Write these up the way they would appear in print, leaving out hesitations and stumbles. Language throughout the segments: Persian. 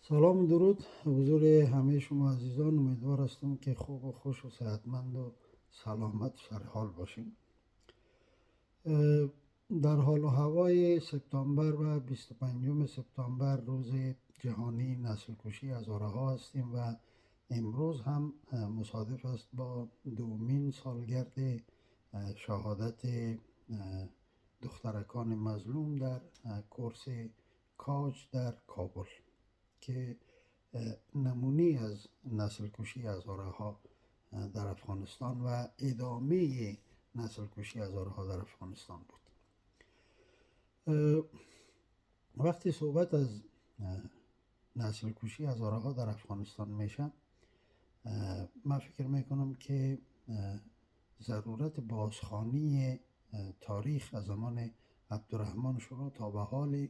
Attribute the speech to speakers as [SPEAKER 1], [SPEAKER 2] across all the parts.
[SPEAKER 1] سلام و درود حضور همه شما عزیزان. امیدوار هستم که خوب و خوش و صحتمند و سلامت سر حال باشین. در حال و هوای سپتامبر و 25 سپتامبر روز جهانی نسل کشی هزاره ها هستیم و امروز هم مصادف است با دومین سالگرد شهادت دخترکان مظلوم در کورس کاج در کابل که نمونی از نسل کشی هزاره ها در افغانستان و ادامه نسل کشی هزاره ها در افغانستان بود. وقتی صحبت از نسل کشی هزاره ها در افغانستان میشه، من فکر میکنم که ضرورت بازخوانی تاریخ از زمان عبدالرحمن شروع تا به حال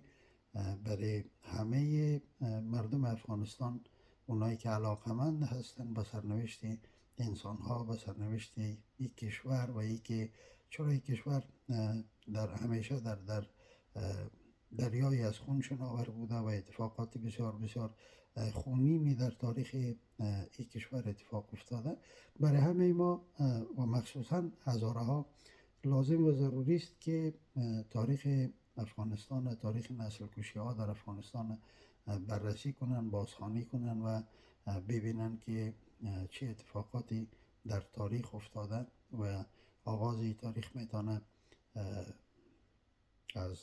[SPEAKER 1] برای همه مردم افغانستان، اونایی که علاقمند هستن به سرنوشت انسان ها، به سرنوشت یک کشور و ای که چرا یک کشور در همیشه در دریای از خون شناور بوده و اتفاقات بسیار بسیار خونینی در تاریخ این کشور اتفاق افتاده. برای همه ما و مخصوصا هزاره ها لازم و ضروری است که تاریخ افغانستان، تاریخ نسل کشی ها در افغانستان بررسی کنن، بازخوانی کنن و ببینن که چه اتفاقاتی در تاریخ افتاده و آغاز تاریخ میتونه از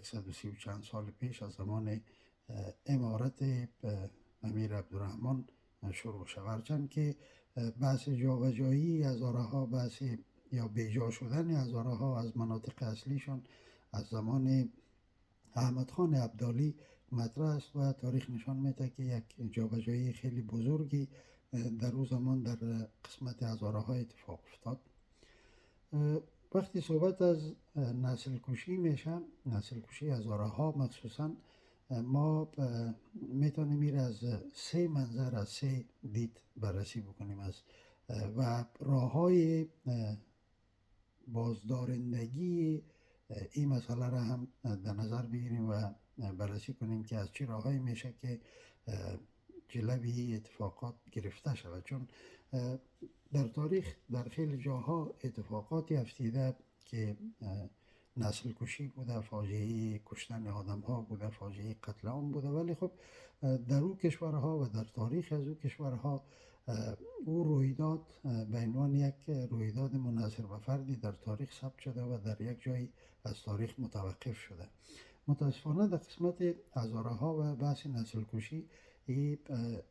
[SPEAKER 1] 130 و چند سال پیش از زمان امارت امیر عبدالرحمن شروع شد. هرچند که بحث جابجایی هزاره ها، بحث یا بیجا شدن هزاره ها از مناطق اصلیشان از زمان احمد خان ابدالی مطرح است و تاریخ نشان میده که یک جابجایی خیلی بزرگی در اون زمان در قسمت هزاره ها اتفاق افتاد. وقتی صحبت از نسل کشی میشه، نسل کشی هزاره ها مخصوصا، ما میتونیم این از سه منظر، از سه دید بررسی بکنیم از و راه های بازدارندگی این مسئله را هم در نظر بگیریم و بررسی کنیم که از چه راههایی میشه که جلوی اتفاقات گرفته شود. چون در تاریخ در خیلی جاها اتفاقاتی افتیده که نسل کشی بوده، فاجعه کشتن آدم ها بوده، فاجعه قتل عام بوده، ولی خب در او کشورها و در تاریخ از او کشورها او رویداد به عنوان یک رویداد منحصر به فردی در تاریخ ثبت شده و در یک جایی از تاریخ متوقف شده. متاسفانه در قسمت هزاره ها و بحث نسل کشی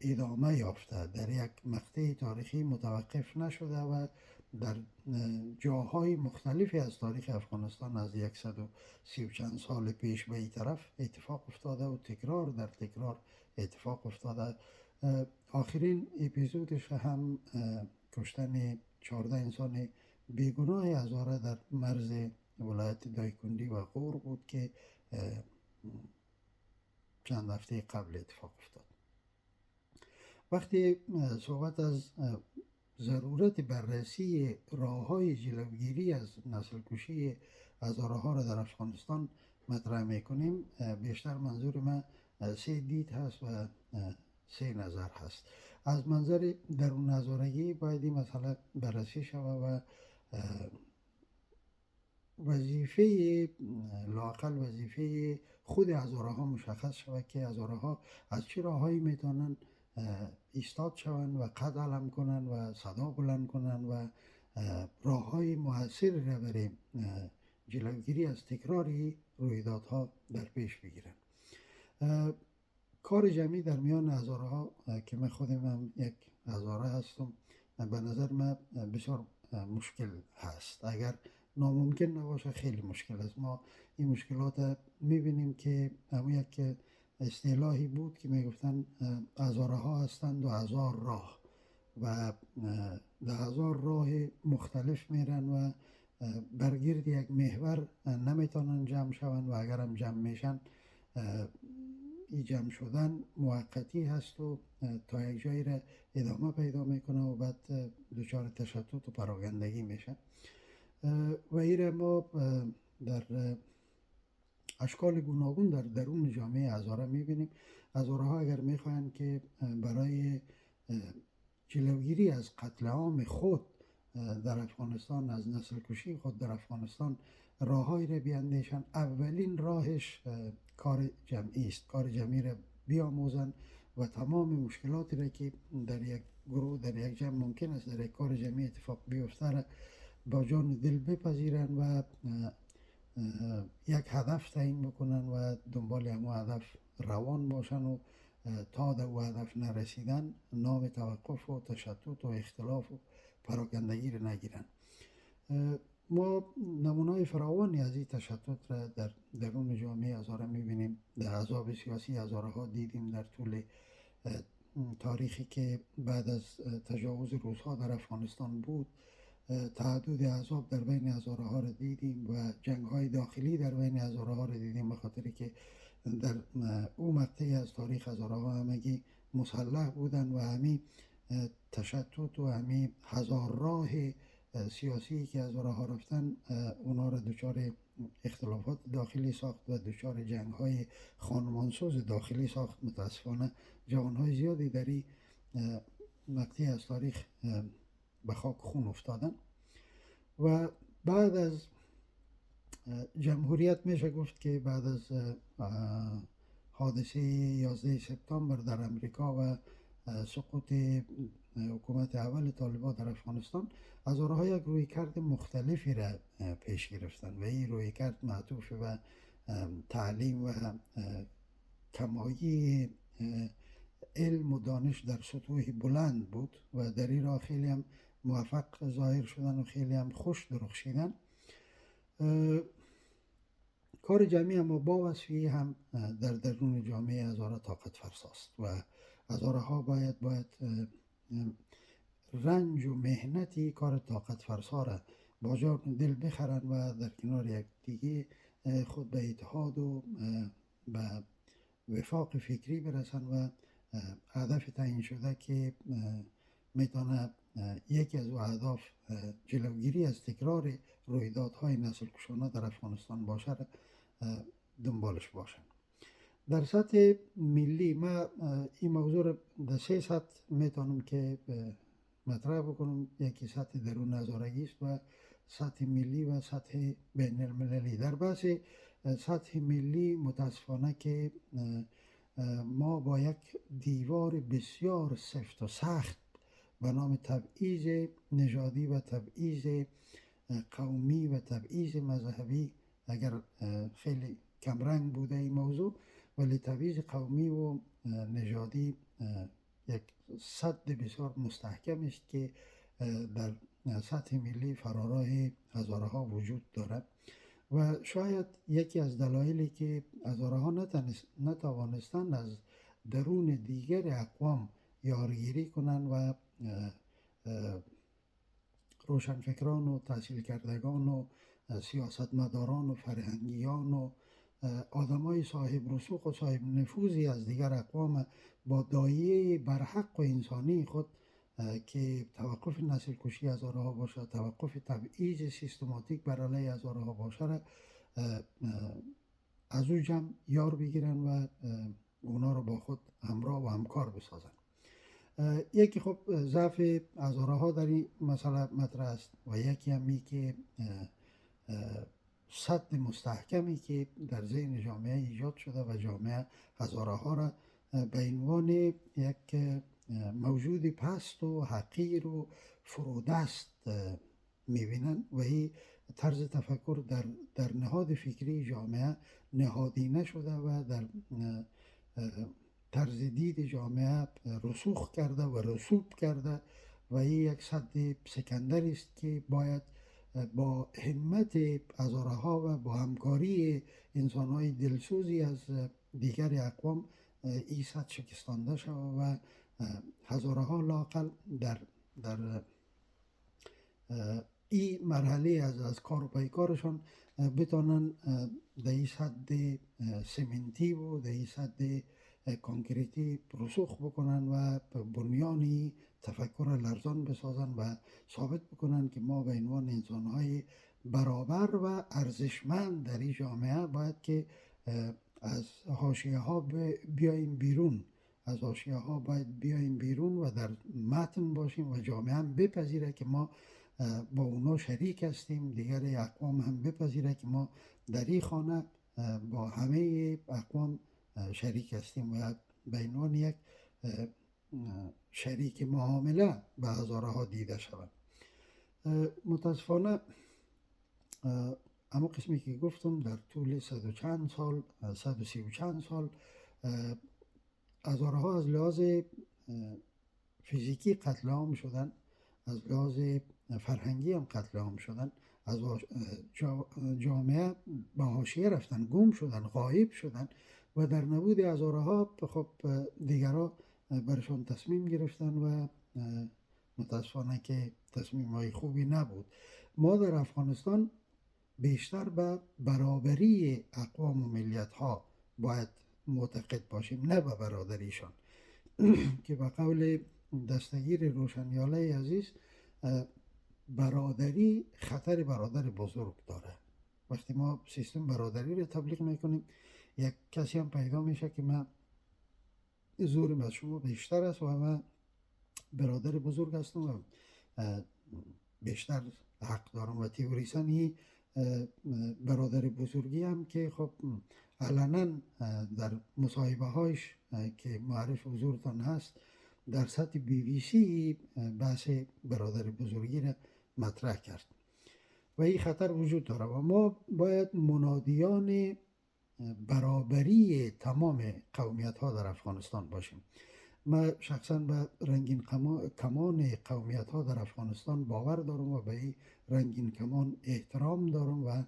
[SPEAKER 1] ادامه یافته، در یک مقطع تاریخی متوقف نشده و در جاهای مختلفی از تاریخ افغانستان از 130 و چند سال پیش به این طرف اتفاق افتاده و تکرار در تکرار اتفاق افتاده. آخرین اپیزودش هم کشتن 14 انسان بیگناه هزاره در مرز ولایت دایکندی و غور بود که چند هفته قبل اتفاق افتاد. وقتی صحبت از ضرورت بررسی راه‌های جلوگیری از نسل کشی هزاره ها را در افغانستان مطرح میکنیم، بیشتر منظور من سه دید هست و سه نظر هست. از منظر درون نظارگی باید این مسئله بررسی شود و وظیفه لااقل وظیفه خود هزاره ها مشخص شود که هزاره ها از چه راههایی میتونن ایستاد شوند و قد علم کنن و صدا بلند کنن و راه های موثر را برای جلوگیری از تکراری رویدادها در پیش بگیرن. کار جمعی در میان هزاره ها که من خودم هم یک هزاره هستم، به نظر من بسیار مشکل هست. اگر ناممکن نباشه خیلی مشکل است. ما این مشکلات میبینیم که همون یک اصطلاحی بود که میگفتن هزاره ها هستند 2000 راه و 10,000 راه مختلف میرن و برگرد یک محور نمیتونن جمع شون و اگر هم جمع میشن این جمع شدن موقتی هست و تا یک جایی را ادامه پیدا میکنه و بعد دچار تشتت و پراگندگی میشه. و این ما در اشکال گوناگون در درون جامعه هزاره میبینیم. هزاره ها اگر میخواهند که برای جلوگیری از قتل عام خود در افغانستان، از نسل کشی خود در افغانستان راههایی را بیاندیشند، اولین راهش کار جمعی است. کار جمعی را بیاموزند و تمام مشکلاتی را که در یک گروه، در یک جمع ممکن است در یک کار جمعی اتفاق بیفته را با جان دل بپذیرند و یک هدف تعیین بکنن و دنبال همون هدف روان باشن و تا در او هدف نرسیدن نام توقف و تشتت و اختلاف و پراکندگی را نگیرن. ما نمونه‌های فراوانی از این تشتت را در درون جامعه هزاره می‌بینیم. در احزاب سیاسی هزاره ها دیدیم در طول تاریخی که بعد از تجاوز روس‌ها در افغانستان بود. تعدد احزاب در بین هزاره ها را دیدیم و جنگ های داخلی در بین هزاره ها را دیدیم، به خاطری که در او مقطعی از تاریخ هزاره ها همگی مسلح بودن و همین تشتت و همین هزار راه سیاسی که هزاره ها رفتن اونا را دچار اختلافات داخلی ساخت و دچار جنگ های خانمانسوز داخلی ساخت. متاسفانه جوان های زیادی در این مقطعی از تاریخ به خاک خون افتادن و بعد از جمهوریت میشه گفت که بعد از حادثه 11 سپتامبر در امریکا و سقوط حکومت اول طالبان در افغانستان، هزاره ها یک رویکرد مختلفی را پیش گرفتن و این رویکرد معطوف و تعلیم و کمایی علم و دانش در سطوح بلند بود و در این راه خیلی هم موفق ظاهر شدن و خیلی هم خوش درخشیدن. کار جمعی اما با وصفی هم در درون جامعه هزاره طاقت فرساست و هزاره ها باید رنج و مهنتی کار طاقت فرسا را با جان دل بخرن و در کنار یک دیگه خود به اتحاد و به وفاق فکری برسن و هدف تعیین شده که میتونه یکی از اهداف جلوگیری از تکرار رویدادهای نسل کشانه در افغانستان باشه دنبالش باشن. در سطح ملی ما این موضوع را در 3 سطح میتونم که مطرح بکنم. یکی سطح درون هزارگی است و سطح ملی و سطح بین المللی. در بحث سطح ملی متاسفانه که ما با یک دیوار بسیار سفت و سخت به نام تبعیض نژادی و تبعیض قومی و تبعیض مذهبی، اگر خیلی کمرنگ بوده این موضوع، ولی تبعیض قومی و نژادی یک سد بسیار مستحکم است که در سطح ملی فراراه هزاره ها وجود دارد و شاید یکی از دلایلی که هزاره ها نتوانستند از درون دیگر اقوام یارگیری کنند و روشنفکران و تحصیل کردگان و سیاستمداران و فرهنگیان و آدمای صاحب رسوخ و صاحب نفوذی از دیگر اقوام با دایه برحق و انسانی خود که توقف نسل کشی هزاره ها باشه، توقف تبعیض سیستماتیک بر علیه هزاره ها باشه، از او جمع یار بگیرن و اونا رو با خود همراه و همکار بسازن. یکی خب ضعف هزاره ها در این مسئله مطرح است و یکی همی که سد مستحکمی که در ذهن جامعه ایجاد شده و جامعه هزاره ها را به عنوان یک موجود پست و حقیر و فرودست میبینن و این طرز تفکر در نهاد فکری جامعه نهادینه شده و در طرز دید جامعه رسوخ کرده و رسوب کرده و این یک سد سکندری است که باید با همت هزاره ها و با همکاری انسان های دلسوزی از دیگر اقوام این سد شکستانده شود و هزاره ها لااقل در این مرحله از کار و پیکارشان بتانن در این سد سمنتی و در این سد کانکریتی رسوخ بکنن و بنیانی تفکر لرزان بسازن و ثابت بکنن که ما به عنوان انسان‌های برابر و ارزشمند در این جامعه باید که از حاشیه ها بیاییم بیرون، از حاشیه ها باید بیاییم بیرون و در متن باشیم و جامعه هم بپذیره که ما با اونا شریک هستیم، دیگر اقوام هم بپذیره که ما در این خانه با همه اقوام شریک هستیم و به عنوان یک شریک معامله به هزارها دیده شود. متاسفانه اما قسمی که گفتم در طول 100 و چند سال، 130 و چند سال هزارها از لحاظ فیزیکی قتل عام شدن، از لحاظ فرهنگی هم قتل عام شدن، از جامعه به حاشیه رفتن، گم شدن، غایب شدن و در نبود هزارها خب دیگرها برشان تصمیم گرفتن و متاسفانه که تصمیم های خوبی نبود. ما در افغانستان بیشتر به برابری اقوام و ملیت ها باید معتقد باشیم، نه به برادریشان که به قول دستگیر روشنیاله عزیز برادری خطر برادر بزرگ داره. وقتی ما سیستم برادری رو تبلیغ میکنیم یک کسی هم پیدا میشه که من زورم از شما بیشتر است و من برادر بزرگ هستم و بیشتر حق دارم و تیوریسن برادر بزرگی هم که خب علنا در مصاحبه هایش که معرف حضورتان هست در سطح BBC بحث برادر بزرگی را مطرح کرد و این خطر وجود داره و ما باید منادیان برابری تمام قومیت ها در افغانستان باشیم. من شخصا به رنگین کمان قومیت ها در افغانستان باور دارم و به این رنگین کمان احترام دارم و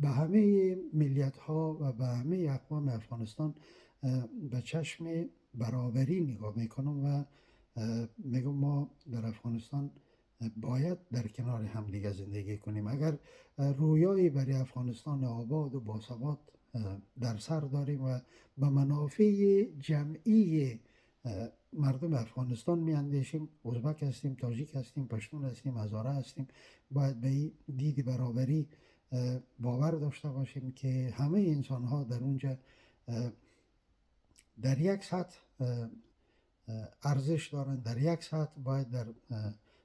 [SPEAKER 1] به همه ملیت ها و به همه اقوام افغانستان به چشم برابری نگاه میکنم و میگم ما در افغانستان باید در کنار همدیگه زندگی کنیم. اگر رویایی برای افغانستان آباد و باثبات در سر داریم و به منافع جمعی مردم افغانستان میاندیشیم، ازبک هستیم، تاجیک هستیم، پشتون هستیم، هزاره هستیم، باید به این دید برابری باور داشته باشیم که همه انسان ها در اونجا در یک سطح ارزش دارن، در یک سطح باید در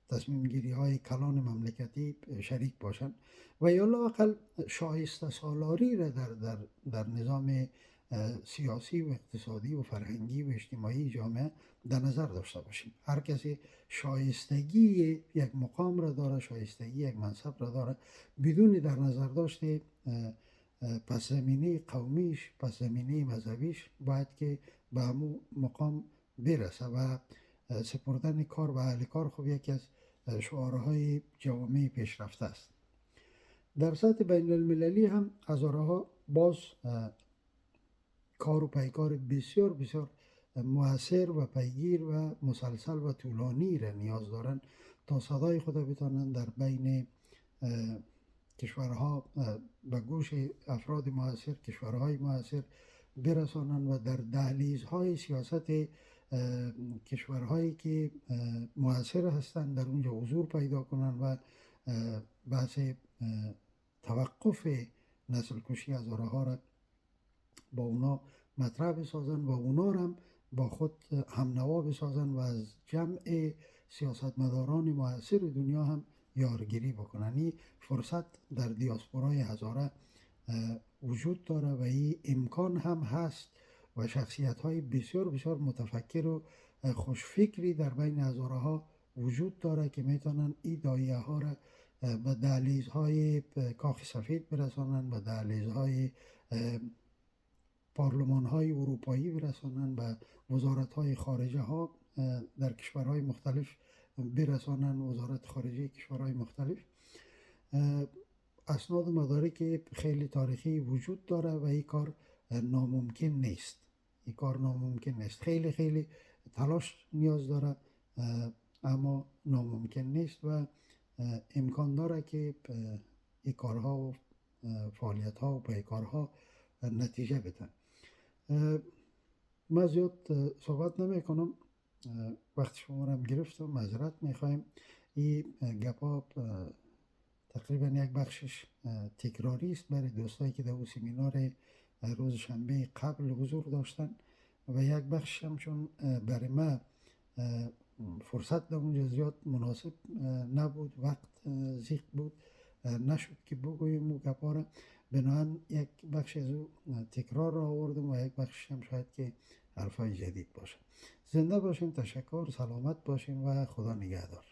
[SPEAKER 1] تصمیم گیری های کلان مملکتی شریک باشن و یا لااقل شایسته سالاری را در نظام سیاسی و اقتصادی و فرهنگی و اجتماعی جامعه در نظر داشته باشیم. هر کسی شایستگی یک مقام را داره، شایستگی یک منصب را داره، بدون در نظر داشته پس زمینه قومیش، پس زمینه مذهبیش باید که به همون مقام برسه و سپردن کار به اهل کار خب یکی از شعارهای جوامع پیشرفته است. در سطح بین المللی هم هزارها باز کار و پیکار بسیار بسیار مؤثر و پیگیر و مسلسل و طولانی را نیاز دارن تا صدای خود بتانند در بین کشورها به گوش افراد مؤثر، کشورهای مؤثر برسانند و در دهلیزهای سیاست کشورهایی که مؤثر هستند در اونجا حضور پیدا کنند و بحث توقف نسل کشی هزارها را با اونا مطرح بسازن و اونا را هم با خود همنوا بسازن و از جمع سیاستمداران مؤثر دنیا هم یارگیری بکنن. این فرصت در دیاسپورای هزاره وجود داره و این امکان هم هست و شخصیت های بسیار بسیار متفکر و خوشفکری در بین هزارها وجود داره که میتونن این دایه ها را به دهلیزهای کاخ سفید برسانن، به دهلیزهای پارلمان های اروپایی برسانن، به وزارت های خارجه ها در کشورهای مختلف برسانن، وزارت خارجه کشورهای مختلف. اسناد و مدارک خیلی تاریخی وجود داره و این کار ناممکن نیست. این کار ناممکن نیست، خیلی خیلی تلاش نیاز داره اما ناممکن نیست و امکان داره که این کارها و فعالیت ها و پیکارها نتیجه بدن. من زیاد صحبت نمی کنم، وقت شما رو گرفتم، معذرت میخوایم. این گپا تقریبا یک بخشش تکراری است برای دوستایی که در اون سمینار روز شنبه قبل حضور داشتن و یک بخش هم چون برای ما فرصت در اونجا زیاد مناسب نبود، وقت زیق بود، نشد که بگوییم او گپاره، بنابراین یک بخش از او تکرار را آوردم و یک بخش هم شاید که حرفای جدید باشه. زنده باشین، تشکر، سلامت باشین و خدا نگهدار.